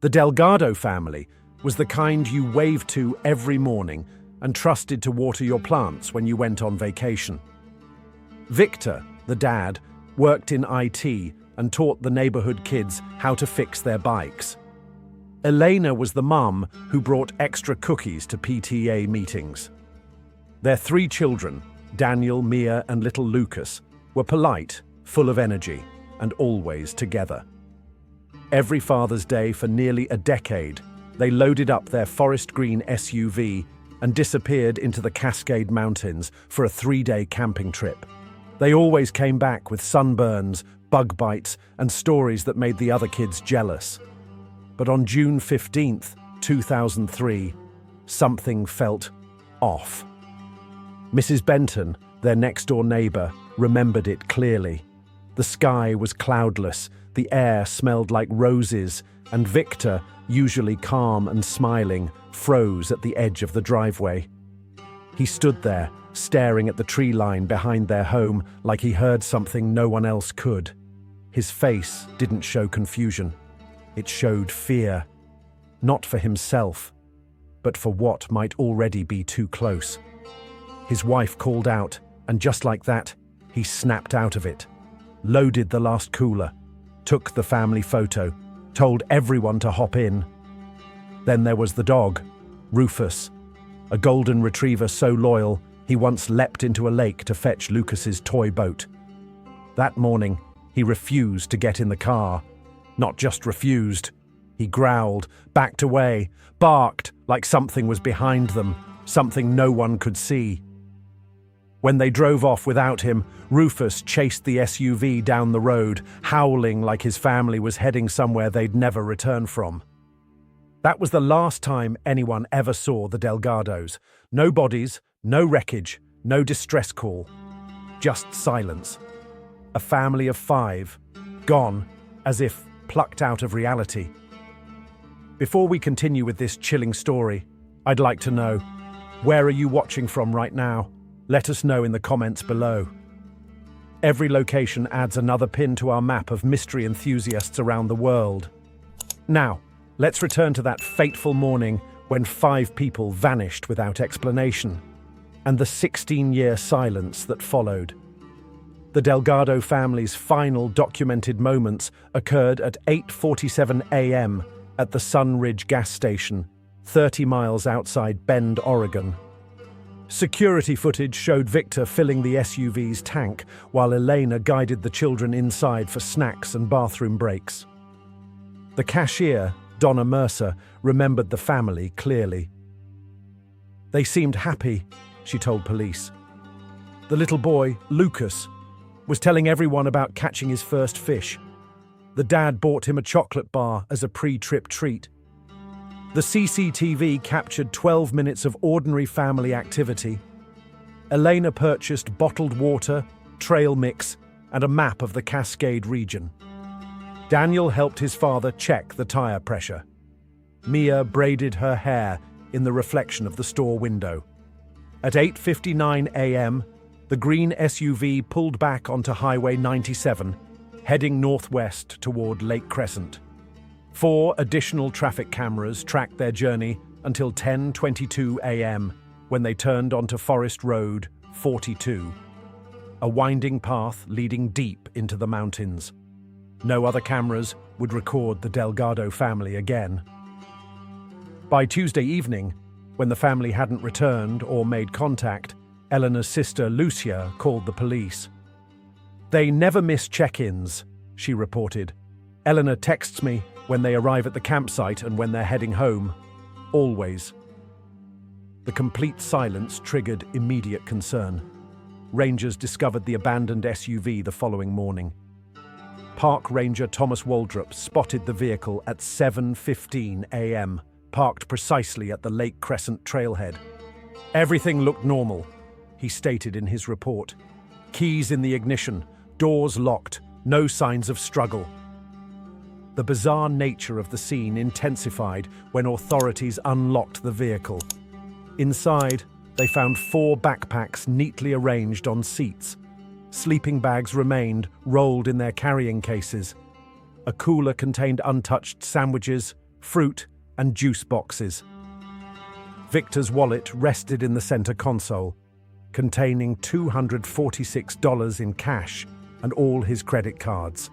The Delgado family was the kind you waved to every morning and trusted to water your plants when you went on vacation. Victor, the dad, worked in IT and taught the neighborhood kids how to fix their bikes. Elena was the mum who brought extra cookies to PTA meetings. Their 3 children, Daniel, Mia, and little Lucas, were polite, full of energy, and always together. Every Father's Day for nearly a decade, they loaded up their forest green SUV and disappeared into the Cascade Mountains for a 3-day camping trip. They always came back with sunburns, bug bites, and stories that made the other kids jealous. But on June 15th, 2003, something felt off. Mrs. Benton, their next-door neighbor, remembered it clearly. The sky was cloudless, the air smelled like roses, and Victor, usually calm and smiling, froze at the edge of the driveway. He stood there, staring at the tree line behind their home like he heard something no one else could. His face didn't show confusion. It showed fear. Not for himself, but for what might already be too close. His wife called out, and just like that, he snapped out of it. Loaded the last cooler, took the family photo, told everyone to hop in. Then there was the dog, Rufus, a golden retriever so loyal he once leapt into a lake to fetch Lucas's toy boat. That morning, he refused to get in the car. Not just refused. He growled, backed away, barked like something was behind them, something no one could see. When they drove off without him, Rufus chased the SUV down the road, howling like his family was heading somewhere they'd never return from. That was the last time anyone ever saw the Delgados. No bodies, no wreckage, no distress call. Just silence. A family of 5, gone, as if plucked out of reality. Before we continue with this chilling story, I'd like to know, where are you watching from right now? Let us know in the comments below. Every location adds another pin to our map of mystery enthusiasts around the world. Now, let's return to that fateful morning when 5 people vanished without explanation, and the 16-year silence that followed. The Delgado family's final documented moments occurred at 8:47 a.m. at the Sunridge gas station, 30 miles outside Bend, Oregon. Security footage showed Victor filling the SUV's tank while Elena guided the children inside for snacks and bathroom breaks. The cashier, Donna Mercer, remembered the family clearly. They seemed happy, she told police. The little boy, Lucas, was telling everyone about catching his first fish. The dad bought him a chocolate bar as a pre-trip treat. The CCTV captured 12 minutes of ordinary family activity. Elena purchased bottled water, trail mix, and a map of the Cascade region. Daniel helped his father check the tire pressure. Mia braided her hair in the reflection of the store window. At 8:59 a.m., the green SUV pulled back onto Highway 97, heading northwest toward Lake Crescent. 4 additional traffic cameras tracked their journey until 10:22 a.m. when they turned onto Forest Road 42, a winding path leading deep into the mountains. No other cameras would record the Delgado family again. By Tuesday evening, when the family hadn't returned or made contact, Eleanor's sister Lucia called the police. They never miss check-ins, she reported. Eleanor texts me when they arrive at the campsite and when they're heading home. Always. The complete silence triggered immediate concern. Rangers discovered the abandoned SUV the following morning. Park Ranger Thomas Waldrop spotted the vehicle at 7:15 a.m., parked precisely at the Lake Crescent trailhead. Everything looked normal, he stated in his report. Keys in the ignition, doors locked, no signs of struggle. The bizarre nature of the scene intensified when authorities unlocked the vehicle. Inside, they found 4 backpacks neatly arranged on seats. Sleeping bags remained, rolled in their carrying cases. A cooler contained untouched sandwiches, fruit, and juice boxes. Victor's wallet rested in the center console, containing $246 in cash and all his credit cards.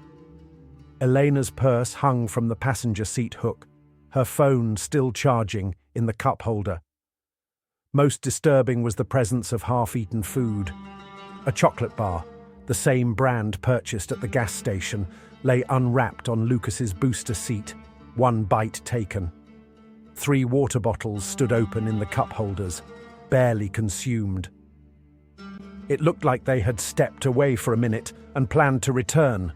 Elena's purse hung from the passenger seat hook, her phone still charging in the cup holder. Most disturbing was the presence of half-eaten food. A chocolate bar, the same brand purchased at the gas station, lay unwrapped on Lucas's booster seat, one bite taken. 3 water bottles stood open in the cup holders, barely consumed. It looked like they had stepped away for a minute and planned to return,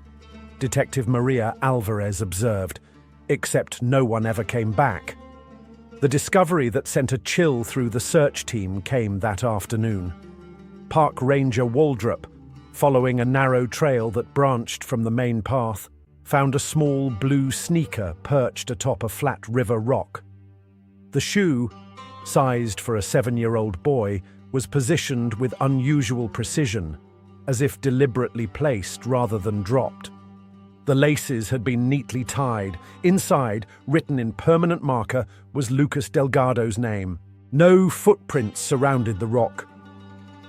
Detective Maria Alvarez observed, except no one ever came back. The discovery that sent a chill through the search team came that afternoon. Park Ranger Waldrop, following a narrow trail that branched from the main path, found a small blue sneaker perched atop a flat river rock. The shoe, sized for a 7-year-old boy, was positioned with unusual precision, as if deliberately placed rather than dropped. The laces had been neatly tied. Inside, written in permanent marker, was Lucas Delgado's name. No footprints surrounded the rock.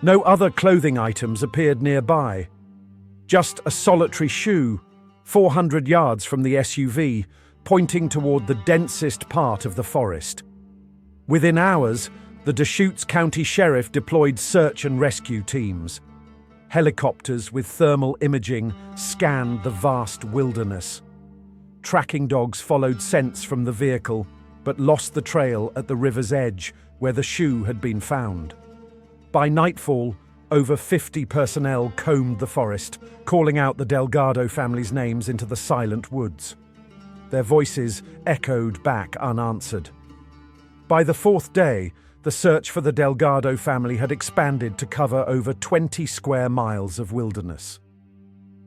No other clothing items appeared nearby. Just a solitary shoe, 400 yards from the SUV, pointing toward the densest part of the forest. Within hours, the Deschutes County Sheriff deployed search and rescue teams. Helicopters with thermal imaging scanned the vast wilderness. Tracking dogs followed scents from the vehicle, but lost the trail at the river's edge where the shoe had been found. By nightfall, over 50 personnel combed the forest, calling out the Delgado family's names into the silent woods. Their voices echoed back unanswered. By the 4th day, the search for the Delgado family had expanded to cover over 20 square miles of wilderness.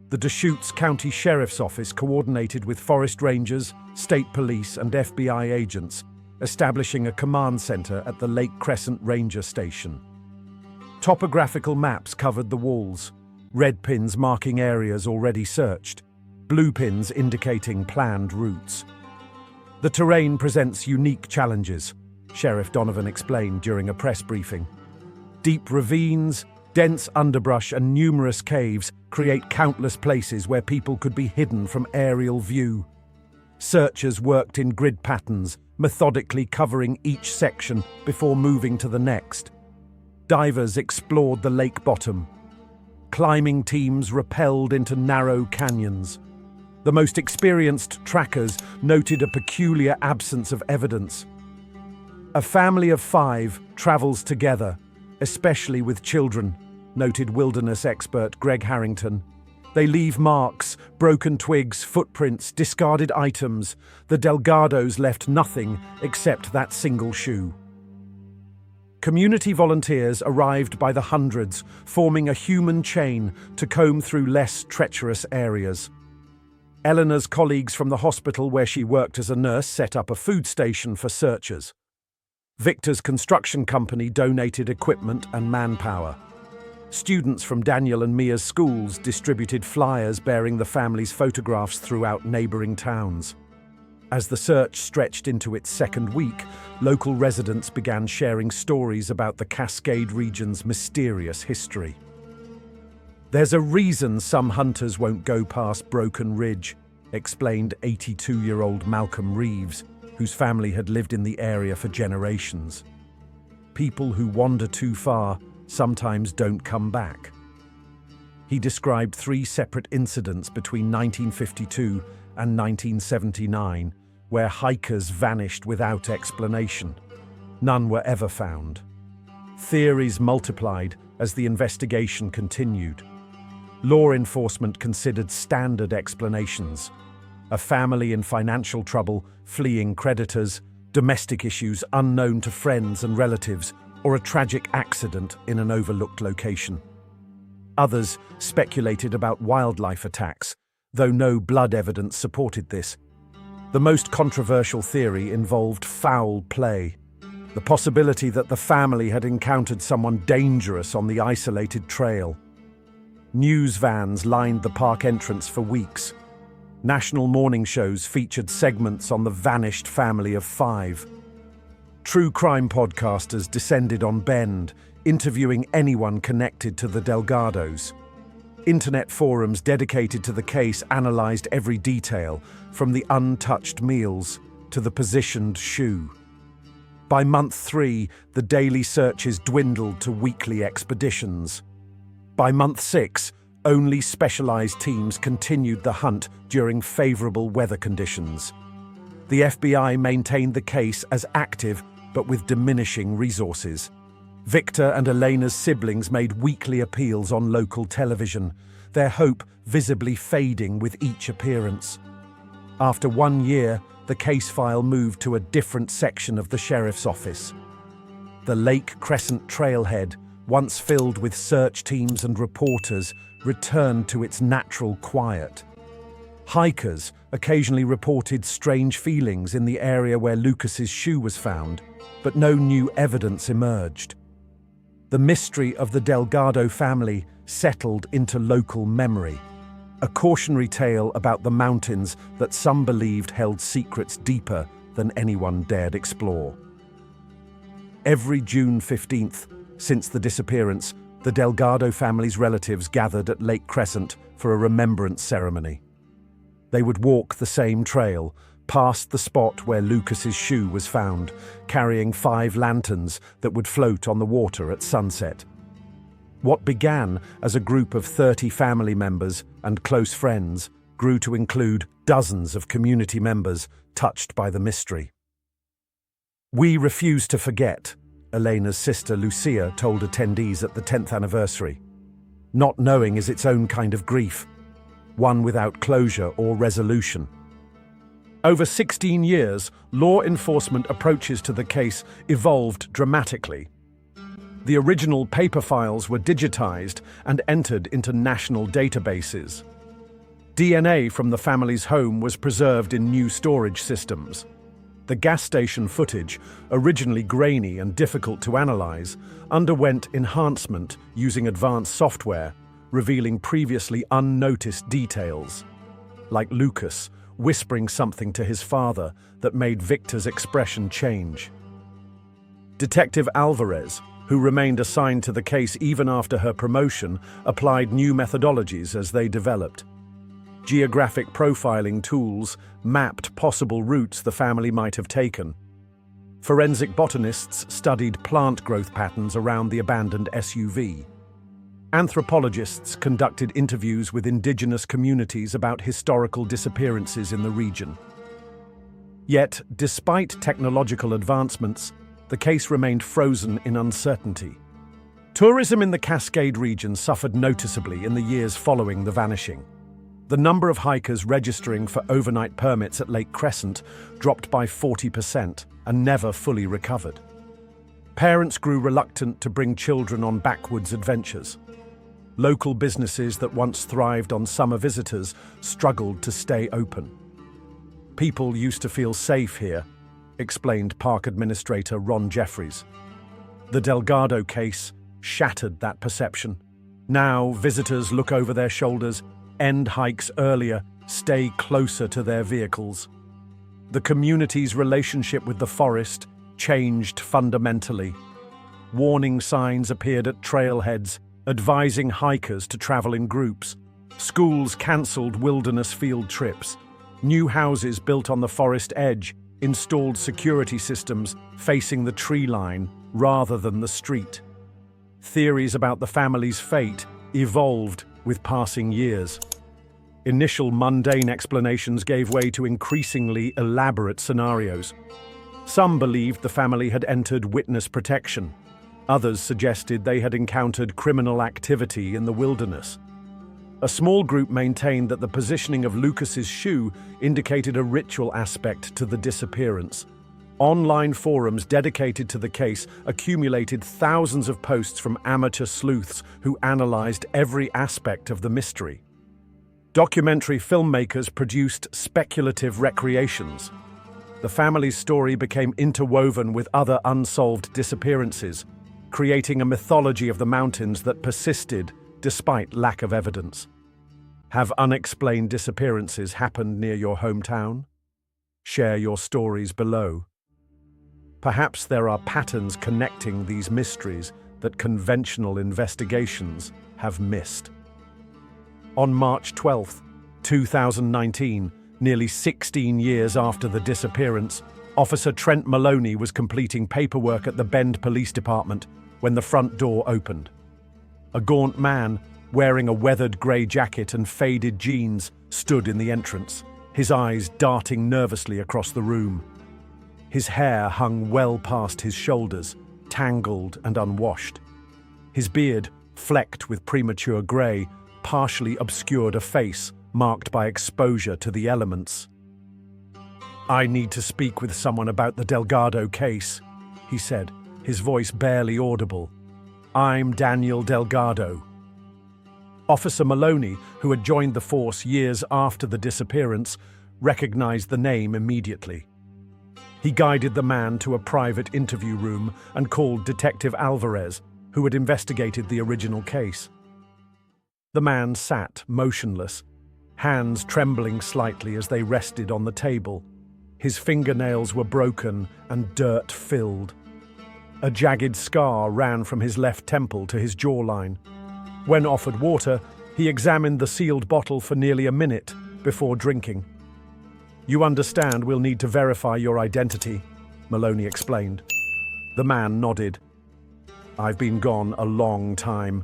The Deschutes County Sheriff's Office coordinated with forest rangers, state police, and FBI agents, establishing a command center at the Lake Crescent Ranger Station. Topographical maps covered the walls, red pins marking areas already searched, blue pins indicating planned routes. The terrain presents unique challenges, Sheriff Donovan explained during a press briefing. Deep ravines, dense underbrush, and numerous caves create countless places where people could be hidden from aerial view. Searchers worked in grid patterns, methodically covering each section before moving to the next. Divers explored the lake bottom. Climbing teams rappelled into narrow canyons. The most experienced trackers noted a peculiar absence of evidence. A family of 5 travels together, especially with children, noted wilderness expert Greg Harrington. They leave marks, broken twigs, footprints, discarded items. The Delgados left nothing except that single shoe. Community volunteers arrived by the hundreds, forming a human chain to comb through less treacherous areas. Eleanor's colleagues from the hospital where she worked as a nurse set up a food station for searchers. Victor's construction company donated equipment and manpower. Students from Daniel and Mia's schools distributed flyers bearing the family's photographs throughout neighboring towns. As the search stretched into its 2nd week, local residents began sharing stories about the Cascade region's mysterious history. "There's a reason some hunters won't go past Broken Ridge," explained 82-year-old Malcolm Reeves, whose family had lived in the area for generations. "People who wander too far sometimes don't come back." He described 3 separate incidents between 1952 and 1979, where hikers vanished without explanation. None were ever found. Theories multiplied as the investigation continued. Law enforcement considered standard explanations: a family in financial trouble, fleeing creditors, domestic issues unknown to friends and relatives, or a tragic accident in an overlooked location. Others speculated about wildlife attacks, though no blood evidence supported this. The most controversial theory involved foul play, the possibility that the family had encountered someone dangerous on the isolated trail. News vans lined the park entrance for weeks. National morning shows featured segments on the vanished family of 5. True crime podcasters descended on Bend, interviewing anyone connected to the Delgados. Internet forums dedicated to the case analyzed every detail, from the untouched meals to the positioned shoe. By month 3, the daily searches dwindled to weekly expeditions. By month 6, only specialized teams continued the hunt during favorable weather conditions. The FBI maintained the case as active, but with diminishing resources. Victor and Elena's siblings made weekly appeals on local television, their hope visibly fading with each appearance. After 1 year, the case file moved to a different section of the sheriff's office. The Lake Crescent trailhead, once filled with search teams and reporters, returned to its natural quiet. Hikers occasionally reported strange feelings in the area where Lucas's shoe was found, but no new evidence emerged. The mystery of the Delgado family settled into local memory, a cautionary tale about the mountains that some believed held secrets deeper than anyone dared explore. Every June 15th, since the disappearance, the Delgado family's relatives gathered at Lake Crescent for a remembrance ceremony. They would walk the same trail, past the spot where Lucas's shoe was found, carrying 5 lanterns that would float on the water at sunset. What began as a group of 30 family members and close friends grew to include dozens of community members touched by the mystery. "We refuse to forget," Elena's sister Lucia told attendees at the 10th anniversary. "Not knowing is its own kind of grief, one without closure or resolution." Over 16 years, law enforcement approaches to the case evolved dramatically. The original paper files were digitized and entered into national databases. DNA from the family's home was preserved in new storage systems. The gas station footage, originally grainy and difficult to analyze, underwent enhancement using advanced software, revealing previously unnoticed details, like Lucas whispering something to his father that made Victor's expression change. Detective Alvarez, who remained assigned to the case even after her promotion, applied new methodologies as they developed. Geographic profiling tools mapped possible routes the family might have taken. Forensic botanists studied plant growth patterns around the abandoned SUV. Anthropologists conducted interviews with indigenous communities about historical disappearances in the region. Yet, despite technological advancements, the case remained frozen in uncertainty. Tourism in the Cascade region suffered noticeably in the years following the vanishing. The number of hikers registering for overnight permits at Lake Crescent dropped by 40% and never fully recovered. Parents grew reluctant to bring children on backwoods adventures. Local businesses that once thrived on summer visitors struggled to stay open. "People used to feel safe here," explained Park Administrator Ron Jeffries. The Delgado case shattered that perception. Now visitors look over their shoulders, end hikes earlier, stay closer to their vehicles. The community's relationship with the forest changed fundamentally. Warning signs appeared at trailheads, advising hikers to travel in groups. Schools cancelled wilderness field trips. New houses built on the forest edge installed security systems facing the tree line rather than the street. Theories about the family's fate evolved with passing years. Initial mundane explanations gave way to increasingly elaborate scenarios. Some believed the family had entered witness protection. Others suggested they had encountered criminal activity in the wilderness. A small group maintained that the positioning of Lucas's shoe indicated a ritual aspect to the disappearance. Online forums dedicated to the case accumulated thousands of posts from amateur sleuths who analyzed every aspect of the mystery. Documentary filmmakers produced speculative recreations. The family's story became interwoven with other unsolved disappearances, creating a mythology of the mountains that persisted despite lack of evidence. Have unexplained disappearances happened near your hometown? Share your stories below. Perhaps there are patterns connecting these mysteries that conventional investigations have missed. On March 12, 2019, nearly 16 years after the disappearance, Officer Trent Maloney was completing paperwork at the Bend Police Department when the front door opened. A gaunt man, wearing a weathered grey jacket and faded jeans, stood in the entrance, his eyes darting nervously across the room. His hair hung well past his shoulders, tangled and unwashed. His beard, flecked with premature grey, partially obscured a face marked by exposure to the elements. "I need to speak with someone about the Delgado case," he said, his voice barely audible. "I'm Daniel Delgado." Officer Maloney, who had joined the force years after the disappearance, recognized the name immediately. He guided the man to a private interview room and called Detective Alvarez, who had investigated the original case. The man sat motionless, hands trembling slightly as they rested on the table. His fingernails were broken and dirt-filled. A jagged scar ran from his left temple to his jawline. When offered water, he examined the sealed bottle for nearly a minute before drinking. "You understand we'll need to verify your identity," Maloney explained. The man nodded. "I've been gone a long time."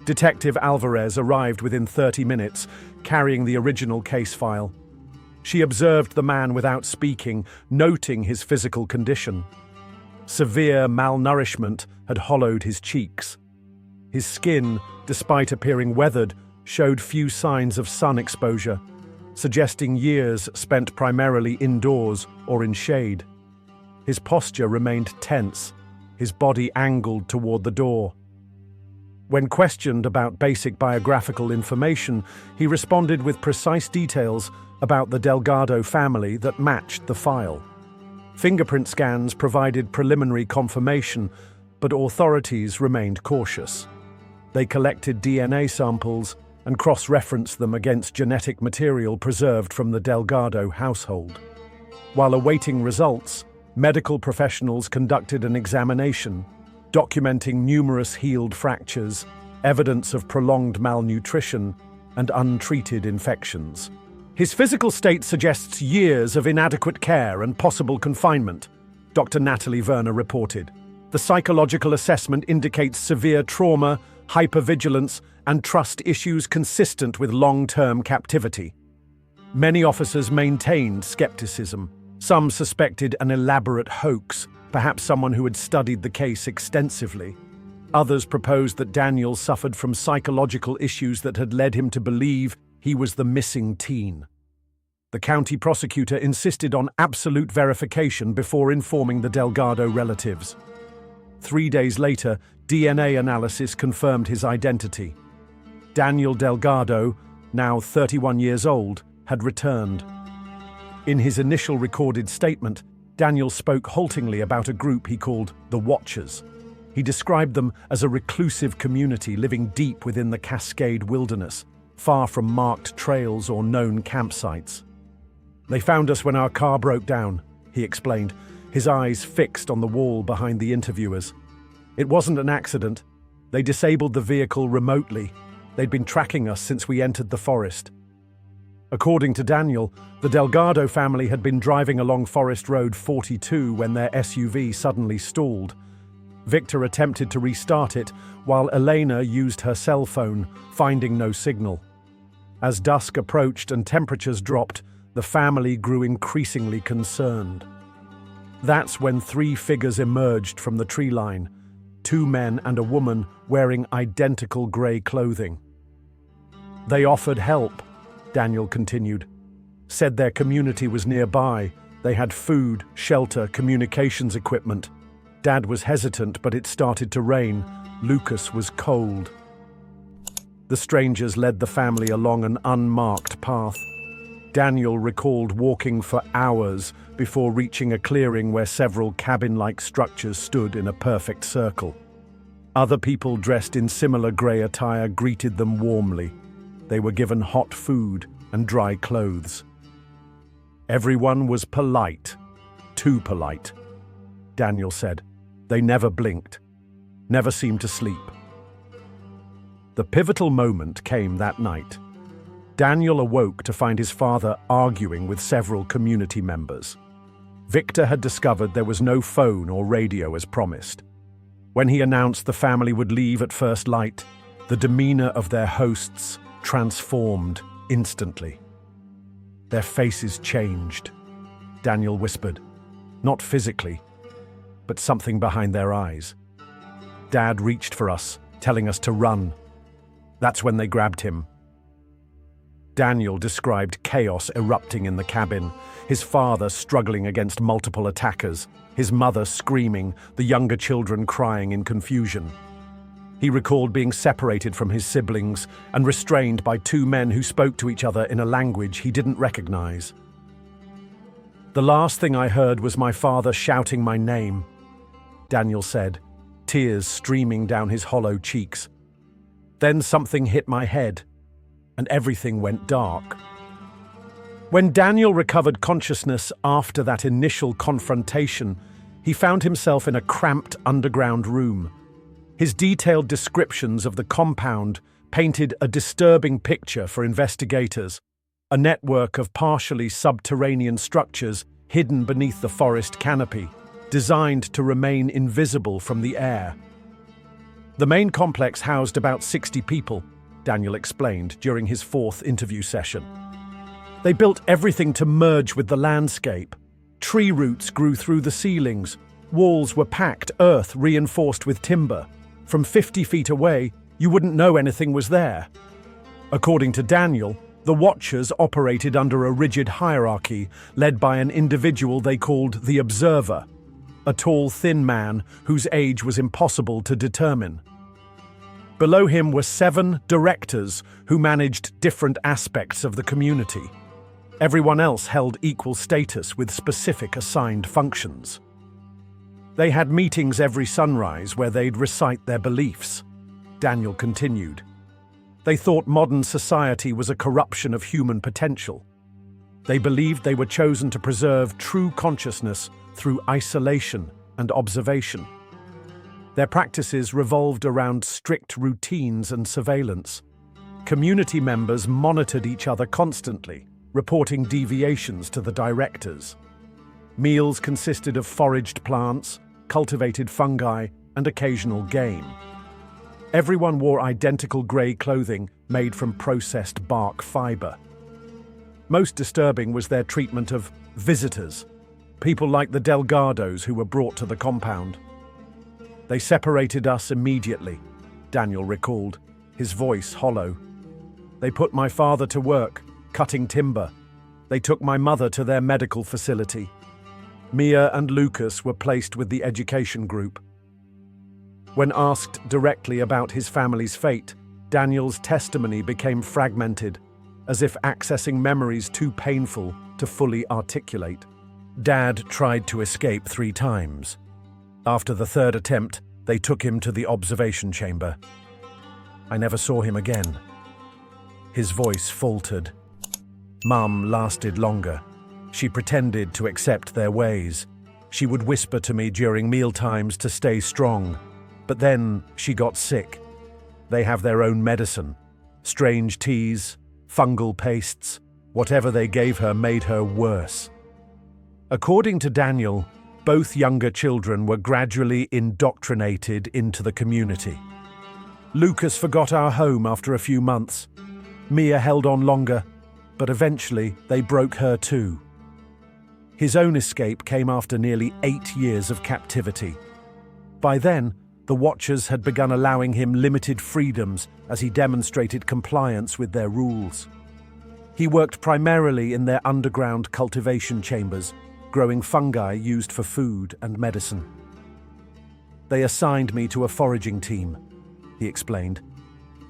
Detective Alvarez arrived within 30 minutes, carrying the original case file. She observed the man without speaking, noting his physical condition. Severe malnourishment had hollowed his cheeks. His skin, despite appearing weathered, showed few signs of sun exposure, suggesting years spent primarily indoors or in shade. His posture remained tense, his body angled toward the door. When questioned about basic biographical information, he responded with precise details about the Delgado family that matched the file. Fingerprint scans provided preliminary confirmation, but authorities remained cautious. They collected DNA samples and cross-referenced them against genetic material preserved from the Delgado household. While awaiting results, medical professionals conducted an examination, documenting numerous healed fractures, evidence of prolonged malnutrition, and untreated infections. His physical state suggests years of inadequate care and possible confinement, Dr. Natalie Werner reported. The psychological assessment indicates severe trauma, hypervigilance, and trust issues consistent with long-term captivity. Many officers maintained skepticism. Some suspected an elaborate hoax, perhaps someone who had studied the case extensively. Others proposed that Daniel suffered from psychological issues that had led him to believe he was the missing teen. The county prosecutor insisted on absolute verification before informing the Delgado relatives. 3 days later, DNA analysis confirmed his identity. Daniel Delgado, now 31 years old, had returned. In his initial recorded statement, Daniel spoke haltingly about a group he called the Watchers. He described them as a reclusive community living deep within the Cascade Wilderness, far from marked trails or known campsites. "They found us when our car broke down," he explained, his eyes fixed on the wall behind the interviewers. "It wasn't an accident. They disabled the vehicle remotely. They'd been tracking us since we entered the forest." According to Daniel, the Delgado family had been driving along Forest Road 42 when their SUV suddenly stalled. Victor attempted to restart it, while Elena used her cell phone, finding no signal. As dusk approached and temperatures dropped, the family grew increasingly concerned. That's when 3 figures emerged from the tree line, 2 men and a woman wearing identical grey clothing. "They offered help," Daniel continued. "Said their community was nearby. They had food, shelter, communications equipment. Dad was hesitant, but it started to rain. Lucas was cold." The strangers led the family along an unmarked path. Daniel recalled walking for hours before reaching a clearing where several cabin-like structures stood in a perfect circle. Other people dressed in similar grey attire greeted them warmly. They were given hot food and dry clothes. Everyone was polite, too polite. Daniel said. They never blinked, never seemed to sleep. The pivotal moment came that night. Daniel awoke to find his father arguing with several community members. Victor had discovered there was no phone or radio as promised. When he announced the family would leave at first light, the demeanor of their hosts transformed instantly. Their faces changed. Daniel whispered, not physically, but something behind their eyes. Dad reached for us, telling us to run. That's when they grabbed him. Daniel described chaos erupting in the cabin, his father struggling against multiple attackers, his mother screaming, the younger children crying in confusion. He recalled being separated from his siblings and restrained by two men who spoke to each other in a language he didn't recognize. The last thing I heard was my father shouting my name, Daniel said, tears streaming down his hollow cheeks. Then something hit my head, and everything went dark. When Daniel recovered consciousness after that initial confrontation, he found himself in a cramped underground room. His detailed descriptions of the compound painted a disturbing picture for investigators, a network of partially subterranean structures hidden beneath the forest canopy, designed to remain invisible from the air. The main complex housed about 60 people, Daniel explained during his fourth interview session. They built everything to merge with the landscape. Tree roots grew through the ceilings. Walls were packed earth reinforced with timber. From 50 feet away, you wouldn't know anything was there. According to Daniel, the Watchers operated under a rigid hierarchy led by an individual they called the Observer, a tall, thin man whose age was impossible to determine. Below him were 7 directors who managed different aspects of the community. Everyone else held equal status with specific assigned functions. They had meetings every sunrise where they'd recite their beliefs. Daniel continued. They thought modern society was a corruption of human potential. They believed they were chosen to preserve true consciousness through isolation and observation. Their practices revolved around strict routines and surveillance. Community members monitored each other constantly, reporting deviations to the directors. Meals consisted of foraged plants, cultivated fungi, and occasional game. Everyone wore identical grey clothing made from processed bark fibre. Most disturbing was their treatment of visitors, people like the Delgados who were brought to the compound. They separated us immediately, Daniel recalled, his voice hollow. They put my father to work, cutting timber. They took my mother to their medical facility. Mia and Lucas were placed with the education group. When asked directly about his family's fate, Daniel's testimony became fragmented, as if accessing memories too painful to fully articulate. Dad tried to escape 3 times. After the 3rd attempt, they took him to the observation chamber. I never saw him again. His voice faltered. Mum lasted longer. She pretended to accept their ways. She would whisper to me during mealtimes to stay strong. But then she got sick. They have their own medicine. Strange teas, fungal pastes. Whatever they gave her made her worse. According to Daniel, both younger children were gradually indoctrinated into the community. Lucas forgot our home after a few months. Mia held on longer, but eventually they broke her too. His own escape came after nearly 8 years of captivity. By then, the Watchers had begun allowing him limited freedoms as he demonstrated compliance with their rules. He worked primarily in their underground cultivation chambers, growing fungi used for food and medicine. They assigned me to a foraging team, he explained.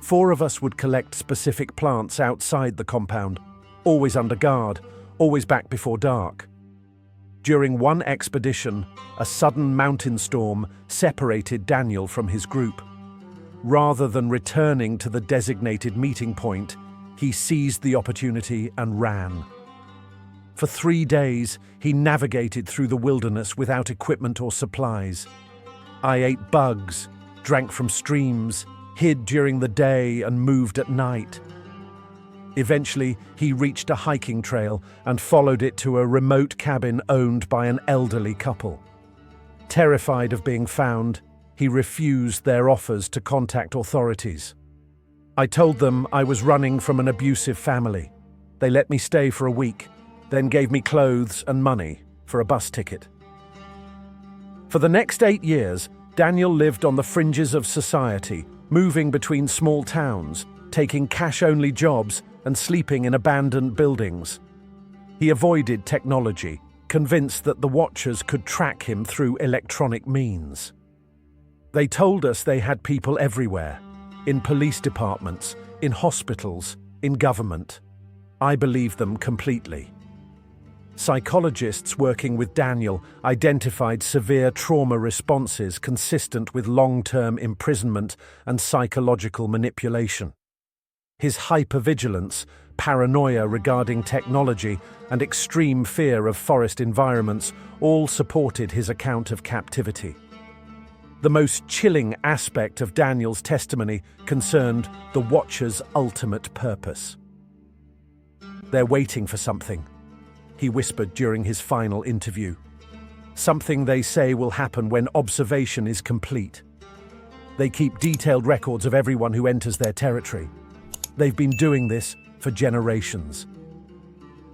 4 of us would collect specific plants outside the compound, always under guard, always back before dark. During one expedition, a sudden mountain storm separated Daniel from his group. Rather than returning to the designated meeting point, he seized the opportunity and ran. For 3 days, he navigated through the wilderness without equipment or supplies. I ate bugs, drank from streams, hid during the day and moved at night. Eventually, he reached a hiking trail and followed it to a remote cabin owned by an elderly couple. Terrified of being found, he refused their offers to contact authorities. I told them I was running from an abusive family. They let me stay for a week, then gave me clothes and money for a bus ticket. For the next 8 years, Daniel lived on the fringes of society, moving between small towns, taking cash-only jobs and sleeping in abandoned buildings. He avoided technology, convinced that the Watchers could track him through electronic means. They told us they had people everywhere, in police departments, in hospitals, in government. I believed them completely. Psychologists working with Daniel identified severe trauma responses consistent with long-term imprisonment and psychological manipulation. His hypervigilance, paranoia regarding technology, and extreme fear of forest environments all supported his account of captivity. The most chilling aspect of Daniel's testimony concerned the Watchers' ultimate purpose. "They're waiting for something," he whispered during his final interview. "Something they say will happen when observation is complete. They keep detailed records of everyone who enters their territory. They've been doing this for generations."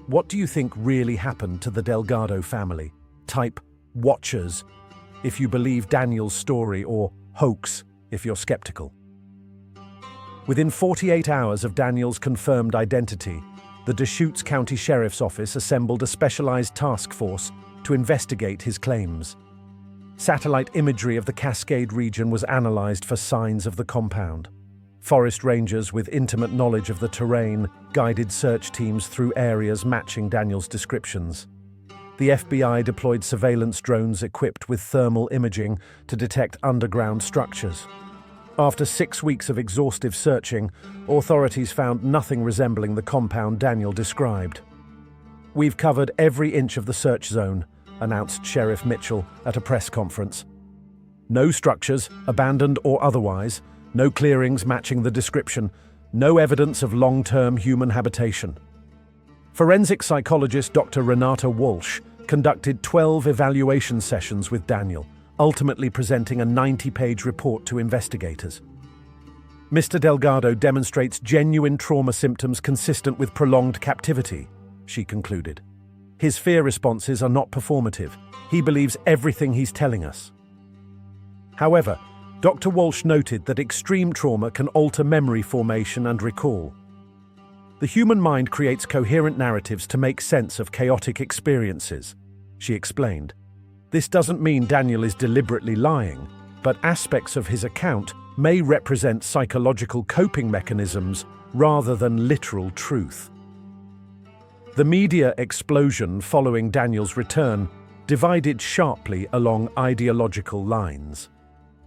What do you think really happened to the Delgado family? Type Watchers if you believe Daniel's story, or hoax if you're skeptical. Within 48 hours of Daniel's confirmed identity, the Deschutes County Sheriff's Office assembled a specialized task force to investigate his claims. Satellite imagery of the Cascade region was analyzed for signs of the compound. Forest rangers with intimate knowledge of the terrain guided search teams through areas matching Daniel's descriptions. The FBI deployed surveillance drones equipped with thermal imaging to detect underground structures. After 6 weeks of exhaustive searching, authorities found nothing resembling the compound Daniel described. "We've covered every inch of the search zone," announced Sheriff Mitchell at a press conference. "No structures, abandoned or otherwise, no clearings matching the description, no evidence of long-term human habitation." Forensic psychologist Dr. Renata Walsh conducted 12 evaluation sessions with Daniel, ultimately presenting a 90-page report to investigators. "Mr. Delgado demonstrates genuine trauma symptoms consistent with prolonged captivity," she concluded. "His fear responses are not performative. He believes everything he's telling us." However, Dr. Walsh noted that extreme trauma can alter memory formation and recall. "The human mind creates coherent narratives to make sense of chaotic experiences," she explained. "This doesn't mean Daniel is deliberately lying, but aspects of his account may represent psychological coping mechanisms rather than literal truth." The media explosion following Daniel's return divided sharply along ideological lines.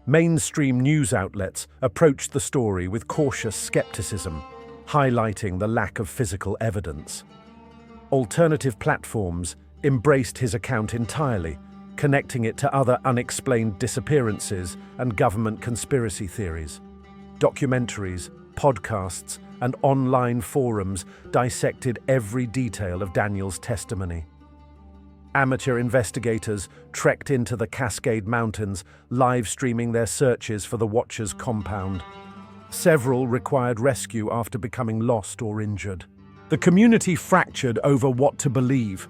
Mainstream news outlets approached the story with cautious skepticism, highlighting the lack of physical evidence. Alternative platforms embraced his account entirely, connecting it to other unexplained disappearances and government conspiracy theories. Documentaries, podcasts, and online forums dissected every detail of Daniel's testimony. Amateur investigators trekked into the Cascade Mountains, live-streaming their searches for the Watchers' compound. Several required rescue after becoming lost or injured. The community fractured over what to believe.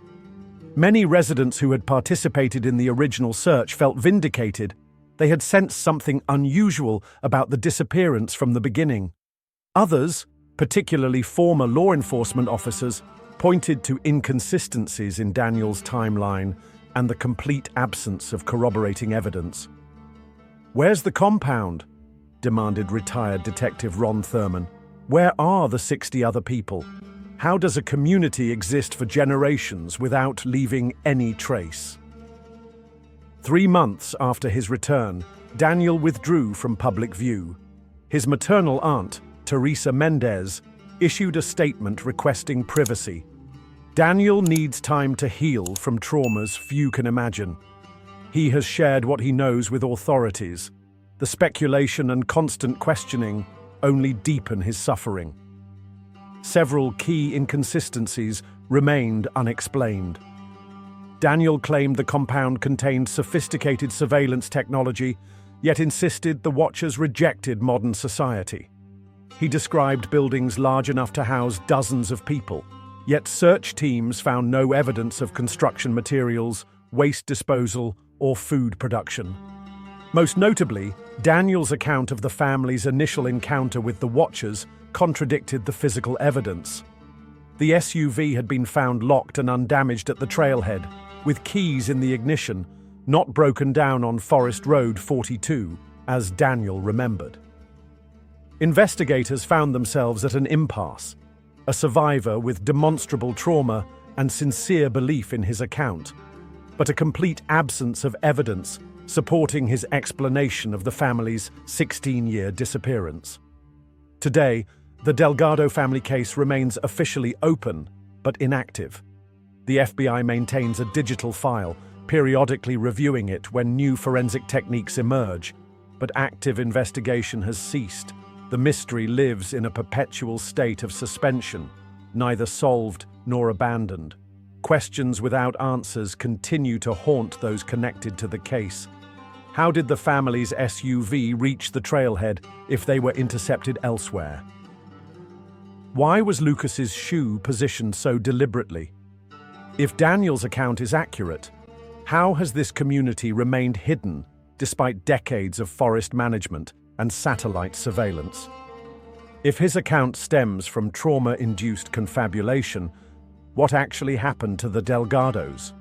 Many residents who had participated in the original search felt vindicated. They had sensed something unusual about the disappearance from the beginning. Others, particularly former law enforcement officers, pointed to inconsistencies in Daniel's timeline and the complete absence of corroborating evidence. "Where's the compound?" demanded retired Detective Ron Thurman. "Where are the 60 other people? How does a community exist for generations without leaving any trace?" 3 months after his return, Daniel withdrew from public view. His maternal aunt, Teresa Mendez, issued a statement requesting privacy. Daniel needs time to heal from traumas few can imagine. He has shared what he knows with authorities. The speculation and constant questioning only deepen his suffering. Several key inconsistencies remained unexplained. Daniel claimed the compound contained sophisticated surveillance technology, yet insisted the Watchers rejected modern society. He described buildings large enough to house dozens of people, yet search teams found no evidence of construction materials, waste disposal, or food production. Most notably, Daniel's account of the family's initial encounter with the Watchers contradicted the physical evidence. The SUV had been found locked and undamaged at the trailhead, with keys in the ignition, not broken down on Forest Road 42, as Daniel remembered. Investigators found themselves at an impasse, a survivor with demonstrable trauma and sincere belief in his account, but a complete absence of evidence supporting his explanation of the family's 16-year disappearance. Today, the Delgado family case remains officially open, but inactive. The FBI maintains a digital file, periodically reviewing it when new forensic techniques emerge, but active investigation has ceased. The mystery lives in a perpetual state of suspension, neither solved nor abandoned. Questions without answers continue to haunt those connected to the case. How did the family's SUV reach the trailhead if they were intercepted elsewhere? Why was Lucas's shoe positioned so deliberately? If Daniel's account is accurate, how has this community remained hidden despite decades of forest management and satellite surveillance? If his account stems from trauma-induced confabulation, what actually happened to the Delgados?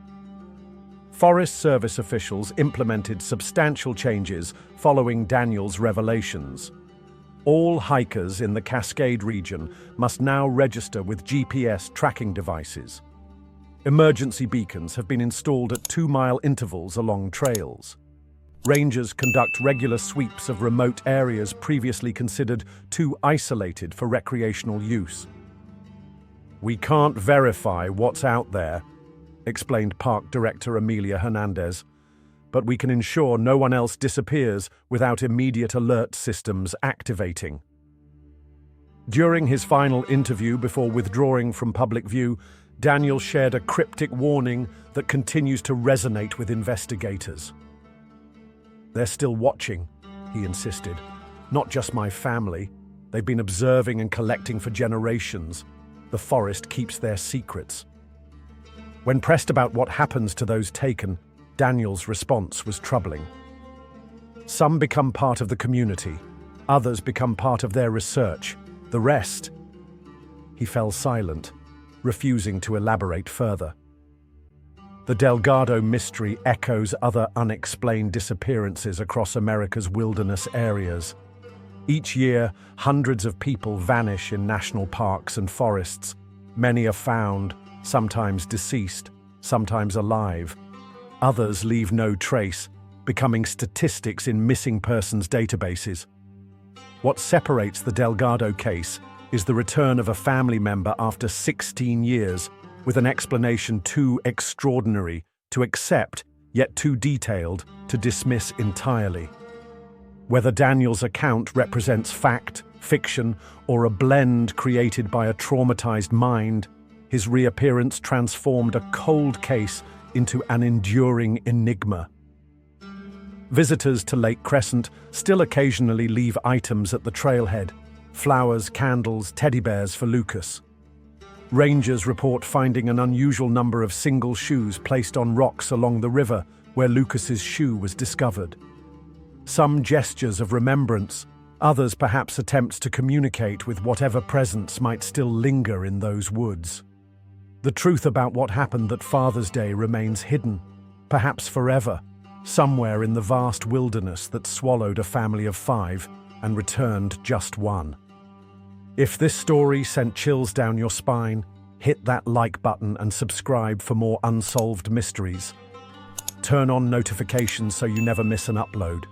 Forest Service officials implemented substantial changes following Daniel's revelations. All hikers in the Cascade region must now register with GPS tracking devices. Emergency beacons have been installed at 2-mile intervals along trails. Rangers conduct regular sweeps of remote areas previously considered too isolated for recreational use. "We can't verify what's out there," explained Park Director Amelia Hernandez, "but we can ensure no one else disappears without immediate alert systems activating." During his final interview before withdrawing from public view, Daniel shared a cryptic warning that continues to resonate with investigators. "They're still watching," he insisted. "Not just my family. They've been observing and collecting for generations. The forest keeps their secrets." When pressed about what happens to those taken, Daniel's response was troubling. "Some become part of the community. Others become part of their research. The rest—" He fell silent, refusing to elaborate further. The Delgado mystery echoes other unexplained disappearances across America's wilderness areas. Each year, hundreds of people vanish in national parks and forests. Many are found, sometimes deceased, sometimes alive. Others leave no trace, becoming statistics in missing persons databases. What separates the Delgado case is the return of a family member after 16 years, with an explanation too extraordinary to accept, yet too detailed to dismiss entirely. Whether Daniel's account represents fact, fiction, or a blend created by a traumatized mind, his reappearance transformed a cold case into an enduring enigma. Visitors to Lake Crescent still occasionally leave items at the trailhead: flowers, candles, teddy bears for Lucas. Rangers report finding an unusual number of single shoes placed on rocks along the river where Lucas's shoe was discovered. Some gestures of remembrance, others perhaps attempts to communicate with whatever presence might still linger in those woods. The truth about what happened that Father's Day remains hidden, perhaps forever, somewhere in the vast wilderness that swallowed a family of 5 and returned just 1. If this story sent chills down your spine, hit that like button and subscribe for more unsolved mysteries. Turn on notifications so you never miss an upload.